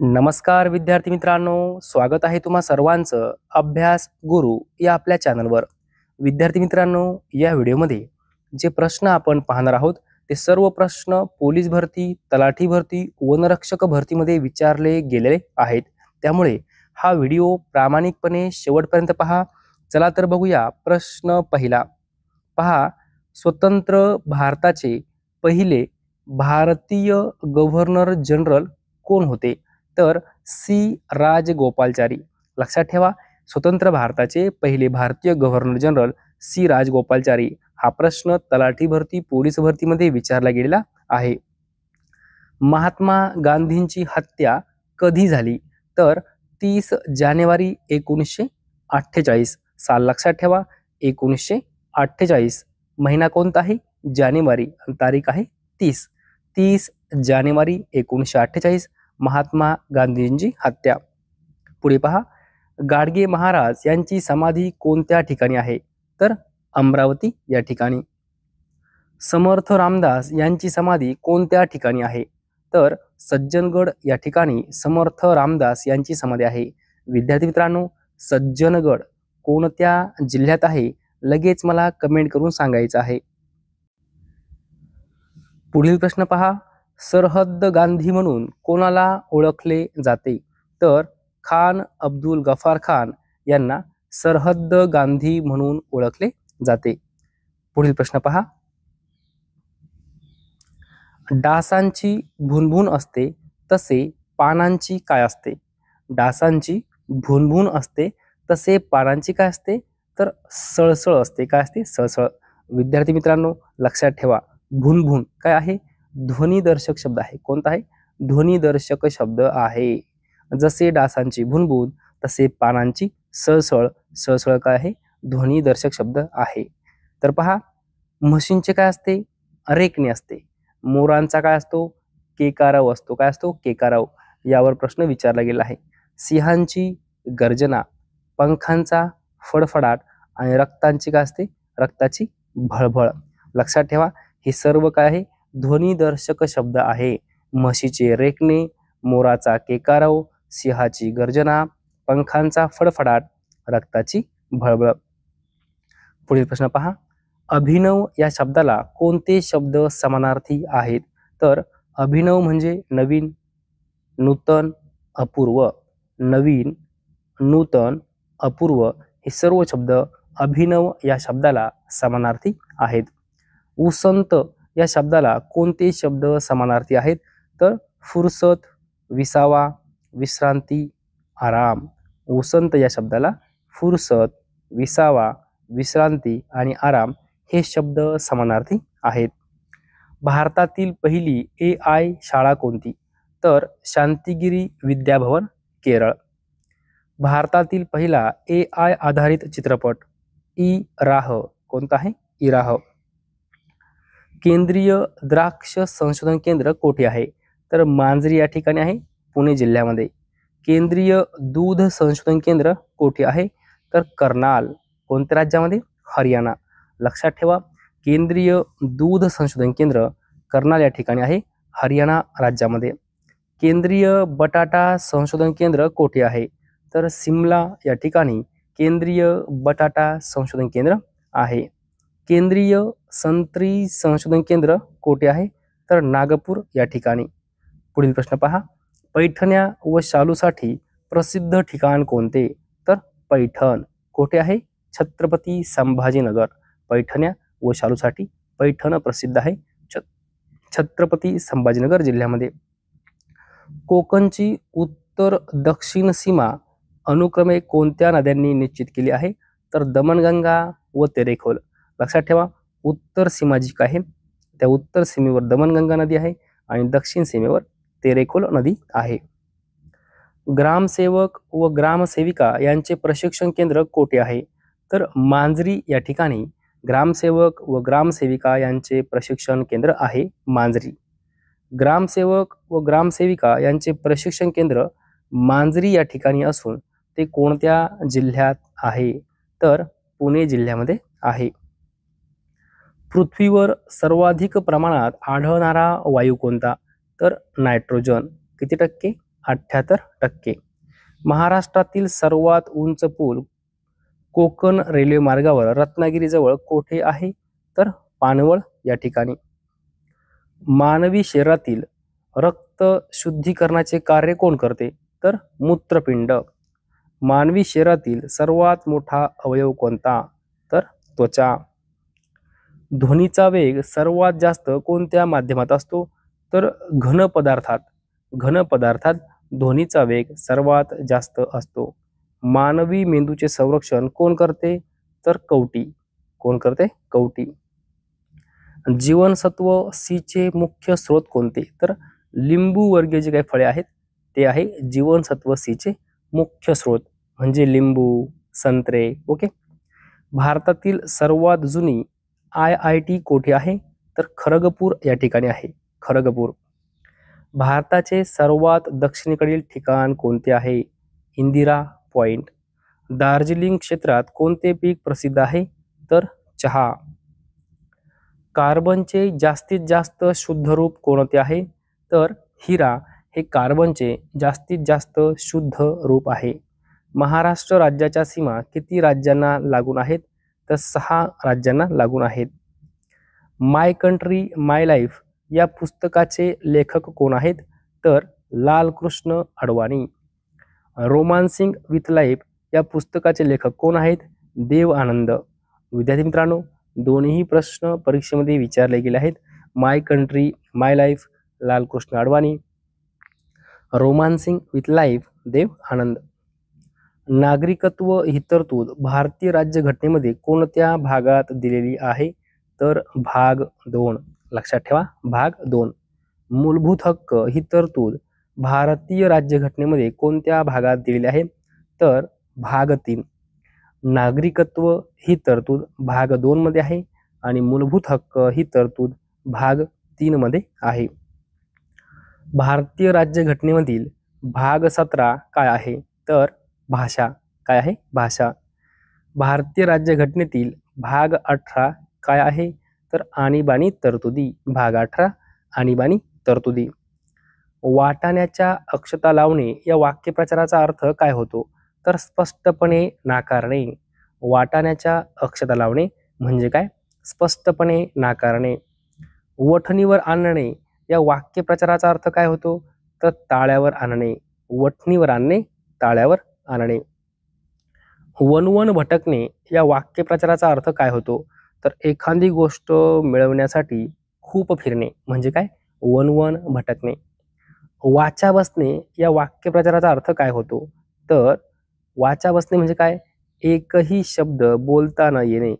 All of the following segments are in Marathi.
नमस्कार विद्यार्थी मित्रांनो, स्वागत आहे तुम्हा सर्वांचं अभ्यास गुरु या आपल्या चॅनलवर। विद्यार्थी मित्रांनो, या व्हिडिओमध्ये जे प्रश्न आपण पाहणार आहोत ते सर्व प्रश्न पोलीस भरती, तलाठी भरती, वनरक्षक भरतीमध्ये विचारले गेलेले आहेत। त्यामुळे हा व्हिडिओ प्रामाणिकपणे शेवटपर्यंत पहा। चला तर बघूया प्रश्न पहिला। पहा, स्वतंत्र भारताचे पहिले भारतीय गव्हर्नर जनरल कोण होते? तर सी राजगोपालचारी। लक्षात ठेवा, स्वतंत्र भारताचे पहिले भारतीय गव्हर्नर जनरल सी राजगोपालचारी। हा प्रश्न तलाठी भरती, पोलीस भरतीमध्ये विचारला गेलेला आहे। महात्मा गांधींची हत्या कधी झाली? तर 30 जानेवारी 1948 साल लक्षात ठेवा, 1948। महिना कोणता आहे? जानेवारी आणि तारीख आहे 30 जानेवारी 1948 महात्मा गांधींची हत्या। पुढे पहा, गाडगे महाराज यांची समाधी कोणत्या ठिकाणी आहे? तर अमरावती या ठिकाणी। समर्थ रामदास यांची समाधी कोणत्या ठिकाणी आहे? तर सज्जनगड या ठिकाणी समर्थ रामदास यांची समाधी आहे। विद्यार्थी मित्रांनो, सज्जनगड कोणत्या जिल्ह्यात आहे? लगेच मला कमेंट करून सांगायचं आहे। पुढील प्रश्न पहा, सरहद्द गांधी म्हणून कोणाला ओळखले जाते? तर खान अब्दुल गफार खान यांना सरहद्द गांधी म्हणून ओळखले जाते। पुढील प्रश्न पहा, डासांची भुणभुण असते तसे पानांची काय असते? डासांची भुणभुण असते तसे पानांची काय असते? तर सळसळ असते। काय असते? सळसळ। विद्यार्थी मित्रांनो, लक्षात ठेवा, भुणभुण काय आहे? ध्वनिदर्शक शब्द आहे। कोणता आहे? ध्वनिदर्शक शब्द आहे। जसे डासांची भुणभुण तसे पानांची सळसळ। सळसळ काय आहे? ध्वनिदर्शक शब्द आहे। तर पहा, म्हशींचे काय असते? रेकणे असते। मोरांचा काय असतो? केकाराव असतो। काय असतो? केकाराव। यावर प्रश्न विचारला गेला आहे। सिंहांची गर्जना, पंखांचा फडफडाट आणि रक्तांची काय असते? रक्ताची भळभळ। लक्षात ठेवा, हे सर्व काय आहे? ध्वनिदर्शक शब्द आहे। म्हशीचे रेकणे, मोराचा केकाराव, सिंहाची गर्जना, पंखांचा फडफडाट, रक्ताची भळभळ। पुढील प्रश्न पहा, अभिनव या शब्दाला कोणते शब्द समानार्थी आहेत? तर अभिनव म्हणजे नवीन, नूतन, अपूर्व। नवीन, नूतन, अपूर्व हे सर्व शब्द अभिनव या शब्दाला समानार्थी आहेत। उसंत या शब्दाला कोणते शब्द समानार्थी आहेत? तर फुरसत, विसावा, विश्रांती, आराम। उसंत या शब्दाला फुरसत, विसावा, विश्रांती आणि आराम हे शब्द समानार्थी आहेत। भारतातील पहिली AI शाळा कोणती? तर शांतिगिरी विद्याभवन, केरळ। भारतातील पहिला AI आधारित चित्रपट इराह कोणता आहे? इराह। केंद्रीय द्राक्ष संशोधन केंद्र कोठे आहे? तर मांजरी या ठिकाणी आहे, पुणे जिल्ह्यामध्ये। केंद्रीय दूध संशोधन केंद्र कोठे आहे? तर कर्नाल, कोणत्या राज्यामध्ये? हरियाणा। लक्षात ठेवा, केंद्रीय दूध संशोधन केंद्र कर्नाल या ठिकाणी आहे, हरियाणा राज्यामध्ये। केंद्रीय बटाटा संशोधन केंद्र कोठे आहे? तर सिमला या ठिकाणी केंद्रीय बटाटा संशोधन केंद्र आहे। केंद्रीय संत्री संशोधन केंद्र कोठे आहे? तर नागपूर या ठिकाणी। पुढील प्रश्न पहा, पैठण्या व शालूसाठी प्रसिद्ध ठिकाण कोणते? तर पैठण कोठे आहे? छत्रपती संभाजीनगर। पैठण्या व शालूसाठी पैठण प्रसिद्ध आहे, छत्रपती संभाजीनगर जिल्ह्यामध्ये। कोकणची उत्तर दक्षिण सीमा अनुक्रमे कोणत्या नद्यांनी निश्चित केली आहे? तर दमणगंगा व तेरेखोल। लक्षात ठेवा, उत्तर सीमा जी आहे त्या उत्तर सीमेवर दमणगंगा नदी आहे आणि दक्षिण सीमेवर तेरेखोल नदी आहे। ग्रामसेवक व ग्रामसेविका यांचे प्रशिक्षण केंद्र कोठे आहे? तर मांजरी या ठिकाणी ग्रामसेवक व ग्रामसेविका यांचे प्रशिक्षण केंद्र आहे, मांजरी। ग्रामसेवक व ग्रामसेविका यांचे प्रशिक्षण केंद्र मांजरी या ठिकाणी असून ते कोणत्या जिल्ह्यात आहे? तर पुणे जिल्ह्यामध्ये आहे। पृथ्वीवर सर्वाधिक प्रमाणात आढळणारा वायू कोणता? तर नायट्रोजन। किती टक्के? 78%. महाराष्ट्रातील सर्वात उंच पूल कोकण रेल्वे मार्गावर रत्नागिरीजवळ कोठे आहे? तर पानवळ या ठिकाणी. मानवी शरीरातील रक्त शुद्धीकरणाचे कार्य कोण करते? तर मूत्रपिंड. मानवी शरीरातील सर्वात मोठा अवयव कोणता? तर त्वचा. ध्वनीचा वेग सर्वात जास्त कोणत्या माध्यमात असतो? तर घन पदार्थात. घन पदार्थात ध्वनीचा वेग सर्वात जास्त असतो. मानवी मेंदूचे संरक्षण कोण करते? तर कवटी. कोण करते? कवटी. जीवनसत्व सी चे मुख्य स्रोत कोणते? तर लिंबू वर्गीय जे काही फळे आहेत ते आहे जीवनसत्व सी चे मुख्य स्रोत, म्हणजे लिंबू, संत्रे. ओके. भारतातील सर्वात जुनी IIT कोठे आहे? तर खरगपूर या ठिकाणी आहे. खरगपूर. भारताचे सर्वात दक्षिणेकडील ठिकाण कोणते आहे? इंदिरा पॉइंट. दार्जिलिंग क्षेत्रात कोणते पीक प्रसिद्ध आहे? तर चहा. कार्बनचे जास्तीत जास्त शुद्ध रूप कोणते आहे? तर हिरा हे कार्बनचे जास्तीत जास्त शुद्ध रूप आहे. महाराष्ट्र राज्याच्या सीमा किती राज्यांना लागून आहेत? तर 6 राज्यांना लागून आहेत. माय कंट्री माय लाईफ या पुस्तकाचे लेखक कोण आहेत? तर Lalkrishna Advani. Romancing with life या पुस्तकाचे लेखक कोण आहेत? देव आनंद. विद्यार्थी मित्रांनो, दोन्ही प्रश्न परीक्षेमध्ये विचारले गेले आहेत. My country my life Lalkrishna Advani, romancing with life Dev Anand. नागरिकत्व ही तरतूद भारतीय राज्यघटनेमध्ये कोणत्या भागात दिलेली आहे? तर भाग 2. लक्षात ठेवा, भाग 2. मूलभूत हक्क ही तरतूद भारतीय राज्यघटनेमध्ये कोणत्या भागात दिलेली आहे? तर भाग 3. नागरिकत्व ही तरतूद भाग 2 मध्ये आहे आणि मूलभूत हक्क ही तरतूद भाग 3 मध्ये आहे. भारतीय राज्यघटनेमधील भाग 17 काय आहे? तर भाषा. काय आहे? भाषा. भारतीय राज्यघटनेतील भाग 18 काय आहे? तर आणीबाणी तरतुदी. भाग 18 आणीबाणी तरतुदी. वाटाण्याच्या अक्षता लावणे या वाक्यप्रचाराचा अर्थ काय होतो? तर स्पष्टपणे नाकारणे. वाटाण्याच्या अक्षता लावणे म्हणजे काय? स्पष्टपणे नाकारणे. वठणीवर आणणे या वाक्यप्रचाराचा अर्थ काय होतो? तर ताळ्यावर आणणे. वठणीवर आणणे, ताळ्यावर आणणे. वणवण भटकणे या वाक्यप्रचाराचा अर्थ काय होतो? तर एखादी गोष्ट मिळवण्यासाठी खूप फिरणे म्हणजे काय? वणवण भटकणे. वाचा बसणे या वाक्यप्रचाराचा अर्थ काय होतो? तर वाचा बसणे म्हणजे काय? एकही शब्द बोलता न येणे.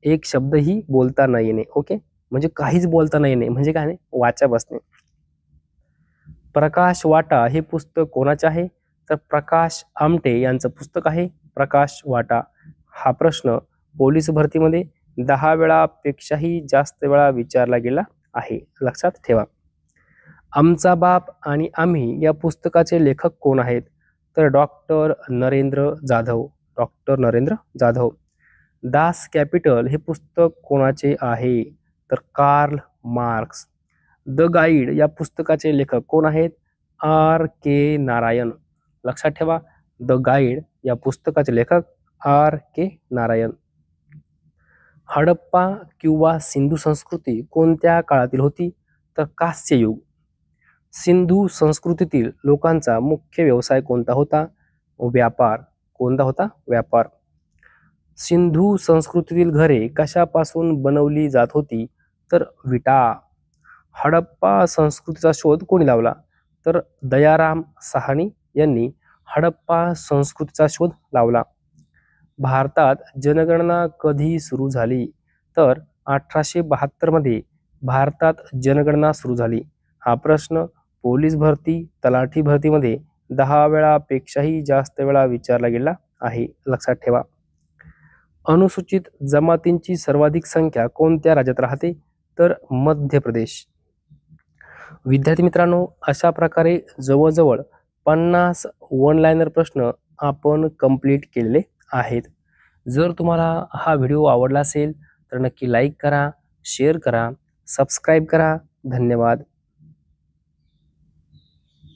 एक शब्दही बोलता न येणे. ओके, म्हणजे काहीच बोलता न येणे म्हणजे काय? वाचा बसणे. प्रकाश वाटा हे पुस्तक कोणाचे आहे? तर प्रकाश आमटे यांचं पुस्तक आहे प्रकाश वाटा. हा प्रश्न पोलीस भरतीमध्ये 10 वेळापेक्षाही जास्त वेळा विचारला गेला आहे. लक्षात ठेवा. आमचा बाप आणि आम्ही या पुस्तकाचे लेखक कोण आहेत? तर doctor Narendra Jadhav. Doctor Narendra Jadhav. Das capital हे पुस्तक कोणाचे आहे? तर कार्ल मार्क्स. द गाईड या पुस्तकाचे लेखक कोण आहेत? R.K. नारायण. लक्षात ठेवा, द गाईड या पुस्तकाचे लेखक R.K. नारायण. हडप्पा किंवा सिंधू संस्कृती कोणत्या काळातील होती? तर कांस्य युग. सिंधू संस्कृतीतील लोकांचा मुख्य व्यवसाय कोणता होता? व्यापार. कोणता होता? व्यापार. सिंधू संस्कृतीतील घरे कशापासून बनवली जात होती? तर विटा. हडप्पा संस्कृतीचा शोध कोणी लावला? तर दयाराम साहनी यांनी हडप्पा संस्कृतीचा शोध लावला. भारतात जनगणना कधी सुरू झाली? तर 1872 मध्ये भारतात जनगणना सुरू झाली. हा प्रश्न पोलीस भरती, तलाठी भरतीमध्ये 10 वेळापेक्षाही जास्त वेळा विचारला गेला आहे. लक्षात ठेवा. अनुसूचित जमातींची सर्वाधिक संख्या कोणत्या राज्यात राहते? तर मध्य प्रदेश. विद्यार्थी मित्रांनो, अशा प्रकारे जवळजवळ 50 वन लाइनर प्रश्न आपण कंप्लीट केलेले आहेत. जर तुम्हाला हा व्हिडिओ आवडला असेल तर नक्की लाईक करा, शेअर करा, सबस्क्राईब करा. धन्यवाद.